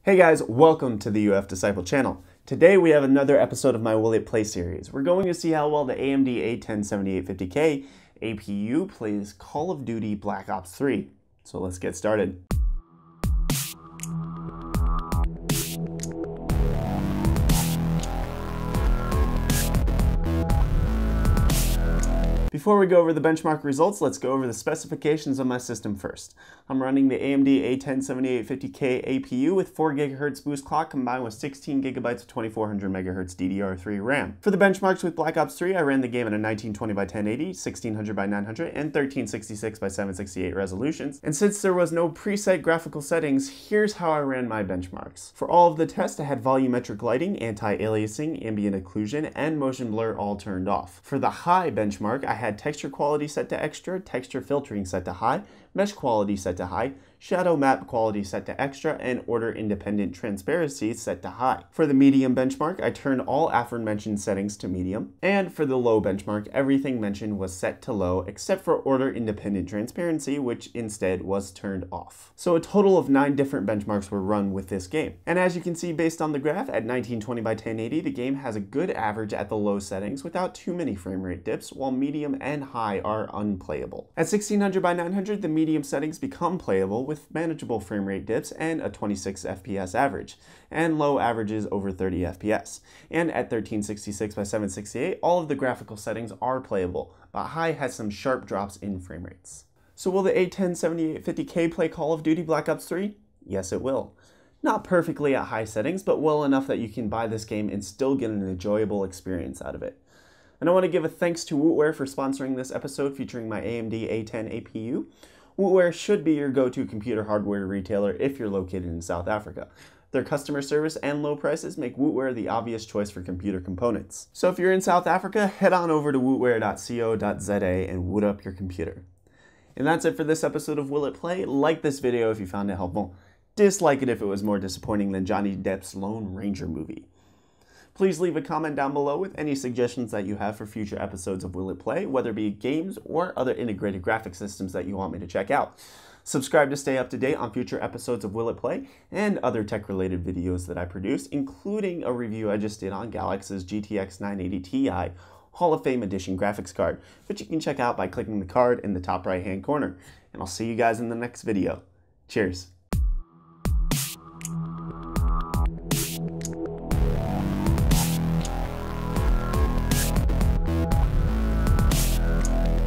Hey guys, welcome to the UF Disciple channel. Today we have another episode of my Will It Play series. We're going to see how well the AMD A107850K APU plays Call of Duty Black Ops 3. So let's get started. Before we go over the benchmark results, let's go over the specifications of my system first. I'm running the AMD A107850K APU with 4 GHz boost clock combined with 16 GB of 2400 MHz DDR3 RAM. For the benchmarks with Black Ops 3, I ran the game at a 1920x1080, 1600x900, and 1366x768 resolutions. And since there was no preset graphical settings, here's how I ran my benchmarks. For all of the tests, I had volumetric lighting, anti-aliasing, ambient occlusion, and motion blur all turned off. For the high benchmark, I had texture quality set to extra, texture filtering set to high, mesh quality set to high, shadow map quality set to extra, and order independent transparency set to high. For the medium benchmark, I turned all aforementioned settings to medium, and for the low benchmark, everything mentioned was set to low except for order independent transparency, which instead was turned off. So a total of 9 different benchmarks were run with this game. And as you can see based on the graph, at 1920x1080, the game has a good average at the low settings without too many frame rate dips, while medium and high are unplayable. At 1600x900, the medium settings become playable with manageable frame rate dips and a 26 FPS average, and low averages over 30 FPS. And at 1366x768, all of the graphical settings are playable, but high has some sharp drops in frame rates. So will the A107850K play Call of Duty Black Ops 3? Yes, it will. Not perfectly at high settings, but well enough that you can buy this game and still get an enjoyable experience out of it. And I want to give a thanks to Wootware for sponsoring this episode featuring my AMD A10 APU. Wootware should be your go-to computer hardware retailer if you're located in South Africa. Their customer service and low prices make Wootware the obvious choice for computer components. So if you're in South Africa, head on over to wootware.co.za and woot up your computer. And that's it for this episode of Will It Play. Like this video if you found it helpful. Dislike it if it was more disappointing than Johnny Depp's Lone Ranger movie. Please leave a comment down below with any suggestions that you have for future episodes of Will It Play, whether it be games or other integrated graphic systems that you want me to check out. Subscribe to stay up to date on future episodes of Will It Play and other tech-related videos that I produce, including a review I just did on Galaxy's GTX 980 Ti Hall of Fame Edition graphics card, which you can check out by clicking the card in the top right-hand corner. And I'll see you guys in the next video. Cheers.